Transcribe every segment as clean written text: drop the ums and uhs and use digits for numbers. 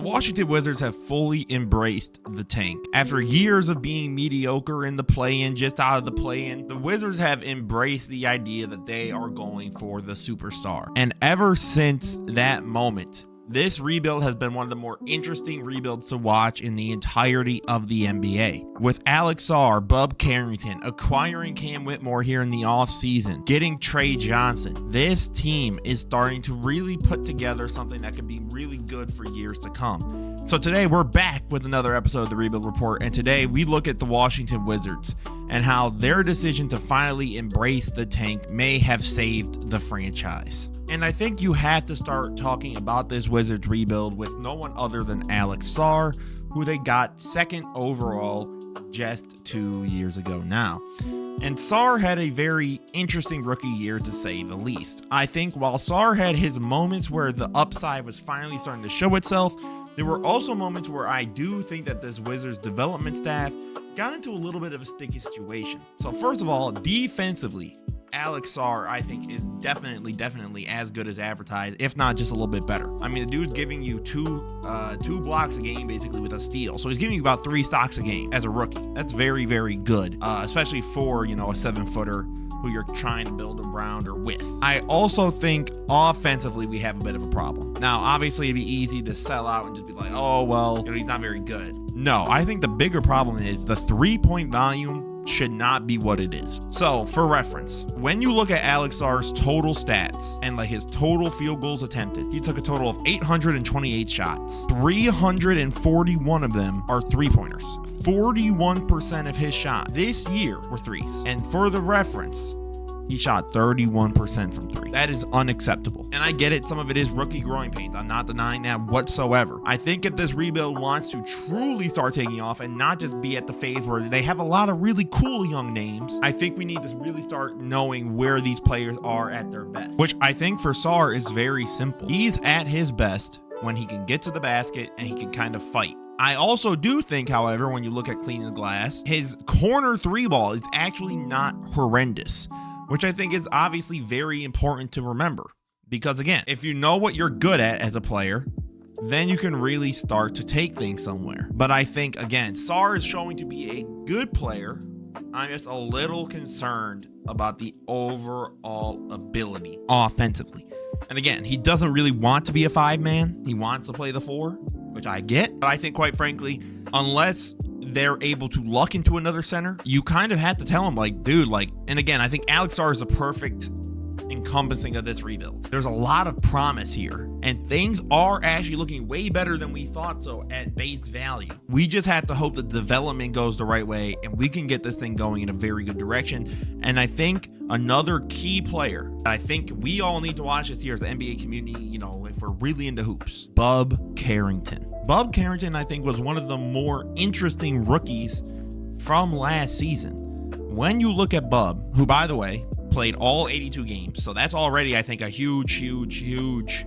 The Washington Wizards have fully embraced the tank. After years of being mediocre in the play-in, just out of the play-in, the Wizards have embraced the idea that they are going for the superstar. And ever since that moment, this rebuild has been one of the more interesting rebuilds to watch in the entirety of the NBA. With Alex Sarr, Bub Carrington, acquiring Cam Whitmore here in the offseason, getting Tre Johnson, this team is starting to really put together something that could be really good for years to come. So today we're back with another episode of the Rebuild Report, and today we look at the Washington Wizards and how their decision to finally embrace the tank may have saved the franchise. And I think you have to start talking about this Wizards rebuild with no one other than Alex Sarr, who they got second overall just 2 years ago now. And Sarr had a very interesting rookie year, to say the least. I think while Sarr had his moments where the upside was finally starting to show itself, there were also moments where I do think that this Wizards development staff got into a little bit of a sticky situation. So first of all, defensively, Alex Sarr, I think, is definitely as good as advertised, if not just a little bit better. I mean, the dude's giving you two blocks a game, basically, with a steal. So he's giving you about 3 stocks a game as a rookie. That's very, very good, especially for, a 7-footer who you're trying to build around or with. I also think offensively we have a bit of a problem. Now, obviously, it'd be easy to sell out and just be like, oh, well, he's not very good. No, I think the bigger problem is the 3-point volume should not be what it is. So for reference, when you look at Alex Sarr's total stats and like his total field goals attempted, he took a total of 828 shots. 341 of them are 3-pointers. 41% of his shots this year were threes. And for the reference, he shot 31% from 3. That is unacceptable. And I get it, some of it is rookie growing pains. I'm not denying that whatsoever. I think if this rebuild wants to truly start taking off and not just be at the phase where they have a lot of really cool young names, I think we need to really start knowing where these players are at their best. Which I think for Sarr is very simple. He's at his best when he can get to the basket and he can kind of fight. I also do think, however, when you look at cleaning the glass, his corner 3 ball is actually not horrendous, which I think is obviously very important to remember. Because again, if you know what you're good at as a player, then you can really start to take things somewhere. But I think, again, Sarr is showing to be a good player. I'm just a little concerned about the overall ability offensively. And again, he doesn't really want to be a 5-man. He wants to play the 4, which I get. But I think, quite frankly, unless they're able to luck into another center, you kind of have to tell him, like, dude, like, and again, I think Alex Sarr is the perfect encompassing of this rebuild. There's a lot of promise here, and things are actually looking way better than we thought so at base value. We just have to hope the development goes the right way and we can get this thing going in a very good direction. And I think another key player I think we all need to watch this year as the NBA community, if we're really into hoops, Bub Carrington. Bub Carrington, I think, was one of the more interesting rookies from last season. When you look at Bub, who, by the way, played all 82 games, so that's already, I think, a huge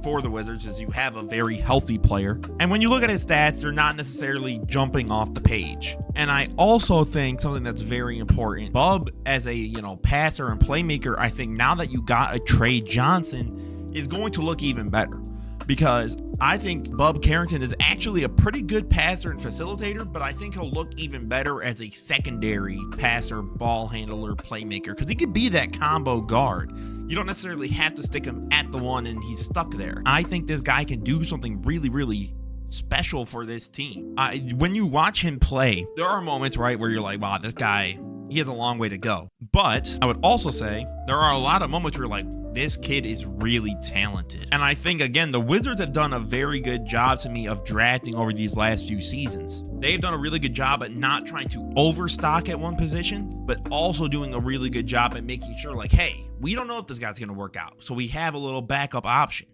for the Wizards, as you have a very healthy player. And when you look at his stats, they're not necessarily jumping off the page. And I also think something that's very important, Bub as a passer and playmaker, I think now that you got a Tre Johnson, is going to look even better. Because I think Bub Carrington is actually a pretty good passer and facilitator, but I think he'll look even better as a secondary passer, ball handler, playmaker, because he could be that combo guard. You don't necessarily have to stick him at the 1 and he's stuck there. I think this guy can do something really special for this team. When you watch him play, there are moments, right, where you're like, wow, this guy, he has a long way to go. But I would also say there are a lot of moments where you're like, this kid is really talented. And I think, again, the Wizards have done a very good job to me of drafting over these last few seasons. They've done a really good job at not trying to overstock at one position, but also doing a really good job at making sure, like, hey, we don't know if this guy's going to work out, so we have a little backup option.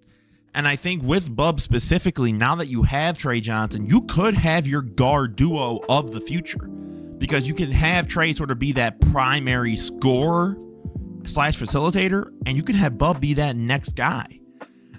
And I think with Bub specifically, now that you have Tre Johnson, you could have your guard duo of the future, because you can have Tre sort of be that primary scorer / facilitator, and you can have Bub be that next guy.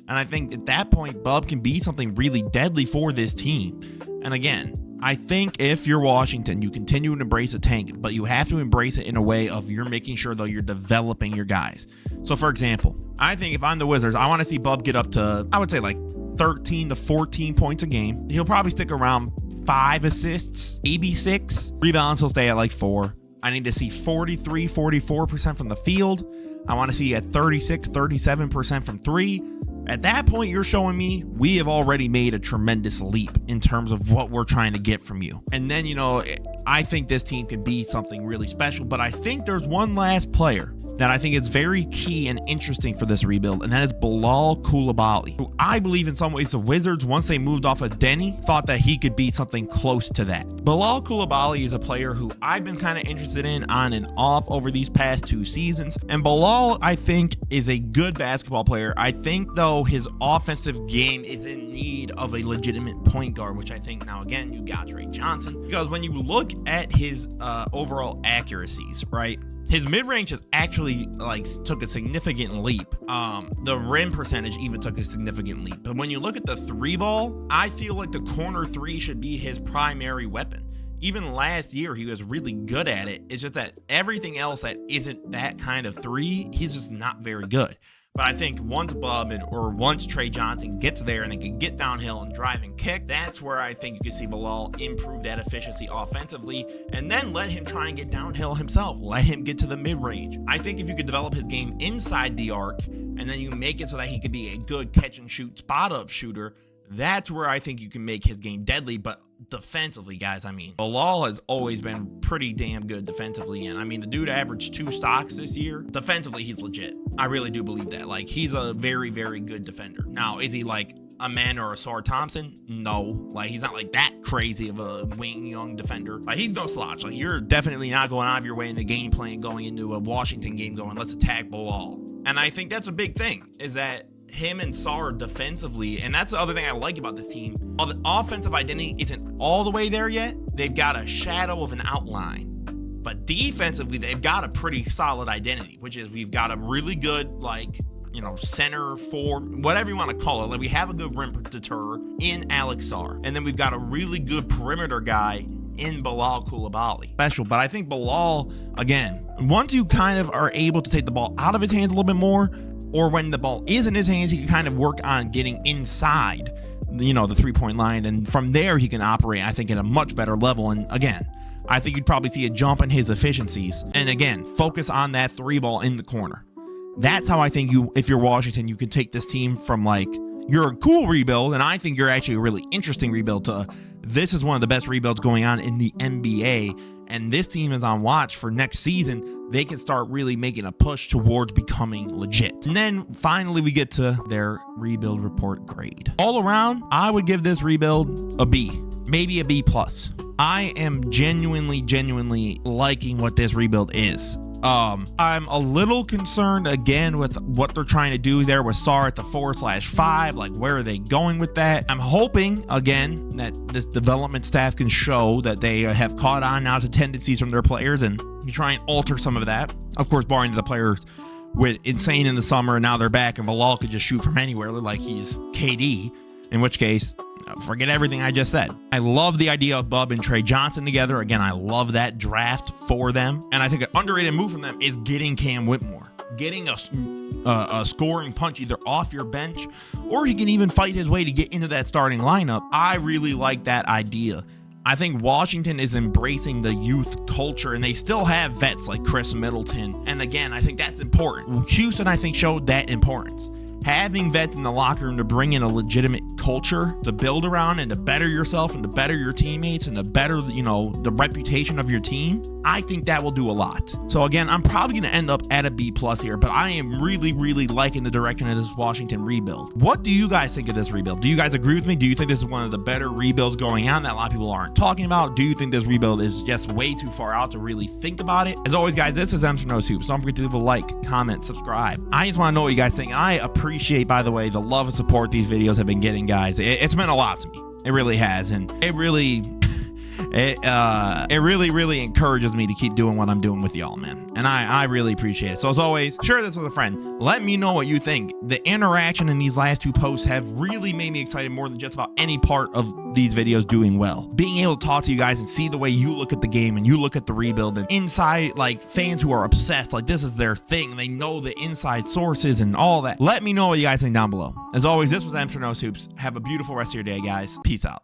And I think at that point, Bub can be something really deadly for this team. And again, I think if you're Washington, you continue to embrace a tank, but you have to embrace it in a way of you're making sure, though, you're developing your guys. So, for example, I think if I'm the Wizards, I want to see Bub get up to, I would say, like 13 to 14 points a game. He'll probably stick around 5 assists, maybe 6. Rebounds, he'll stay at like 4. I need to see 43, 44% from the field. I want to see at 36, 37% from 3. At that point, you're showing me we have already made a tremendous leap in terms of what we're trying to get from you. And then, I think this team can be something really special, but I think there's one last player that I think is very key and interesting for this rebuild, and that is Bilal Coulibaly, who I believe in some ways the Wizards, once they moved off of Denny, thought that he could be something close to that. Bilal Coulibaly is a player who I've been kind of interested in on and off over these past 2 seasons, and Bilal, I think, is a good basketball player. I think, though, his offensive game is in need of a legitimate point guard, which I think now, again, you got Tre Johnson, because when you look at his overall accuracies, right, his mid-range has actually took a significant leap. The rim percentage even took a significant leap. But when you look at the 3 ball, I feel like the corner 3 should be his primary weapon. Even last year, he was really good at it. It's just that everything else that isn't that kind of 3, he's just not very good. But I think once Bub or once Tre Johnson gets there and they can get downhill and drive and kick, that's where I think you can see Bilal improve that efficiency offensively, and then let him try and get downhill himself. Let him get to the mid-range. I think if you could develop his game inside the arc, and then you make it so that he could be a good catch-and-shoot spot-up shooter, that's where I think you can make his game deadly. But defensively, guys, Bilal has always been pretty damn good defensively, and the dude averaged 2 stocks this year. Defensively, he's legit. I really do believe that. He's a very, very good defender. Now, is he like a man or a Sarr Thompson? No. He's not that crazy of a wing young defender. He's no slouch. You're definitely not going out of your way in the game plan going into a Washington game going, let's attack Bilal. And I think that's a big thing, is that him and Sarr defensively, and that's the other thing I like about this team. While the offensive identity isn't all the way there yet, they've got a shadow of an outline. But defensively, they've got a pretty solid identity, which is we've got a really good, center, forward, whatever you want to call it. We have a good rim protector in Alex Sarr. And then we've got a really good perimeter guy in Bilal Coulibaly. Special, but I think Bilal, again, once you kind of are able to take the ball out of his hands a little bit more, or when the ball is in his hands, he can kind of work on getting inside, the 3-point line. And from there, he can operate, I think, at a much better level. And again, I think you'd probably see a jump in his efficiencies. And again, focus on that 3 ball in the corner. That's how I think if you're Washington, you can take this team from you're a cool rebuild, and I think you're actually a really interesting rebuild, to this is one of the best rebuilds going on in the NBA. And this team is on watch for next season. They can start really making a push towards becoming legit. And then finally, we get to their rebuild report grade. All around, I would give this rebuild a B, maybe a B+. I am genuinely liking what this rebuild is. I'm a little concerned again with what they're trying to do there with Sarr at the 4/5. Where are they going with that? I'm hoping again that this development staff can show that they have caught on now to tendencies from their players and you try and alter some of that. Of course, barring the players went insane in the summer and now they're back and Bilal could just shoot from anywhere like he's KD, in which case, forget everything I just said. I love the idea of Bub and Tre Johnson together. Again, I love that draft for them. And I think an underrated move from them is getting Cam Whitmore. Getting a scoring punch either off your bench, or he can even fight his way to get into that starting lineup. I really like that idea. I think Washington is embracing the youth culture, and they still have vets like Chris Middleton. And again, I think that's important. Houston, I think, showed that importance. Having vets in the locker room to bring in a legitimate culture to build around and to better yourself and to better your teammates and to better, the reputation of your team, I think that will do a lot. So again, I'm probably going to end up at a B+ here, but I am really liking the direction of this Washington rebuild. What do you guys think of this rebuild? Do you guys agree with me? Do you think this is one of the better rebuilds going on that a lot of people aren't talking about? Do you think this rebuild is just way too far out to really think about it? As always, guys, this is M's for No Soup. So don't forget to leave a like, comment, subscribe. I just want to know what you guys think. I appreciate, by the way, the love and support these videos have been getting, guys. It's meant a lot to me. It really has. And it really it really encourages me to keep doing what I'm doing with y'all, man. And I really appreciate it. So as always, share this with a friend. Let me know what you think. The interaction in these last 2 posts have really made me excited more than just about any part of these videos doing well. Being able to talk to you guys and see the way you look at the game and you look at the rebuild, and inside, like, fans who are obsessed, like this is their thing. They know the inside sources and all that. Let me know what you guys think down below. As always, this was Mr. No Hoops. Have a beautiful rest of your day, guys. Peace out.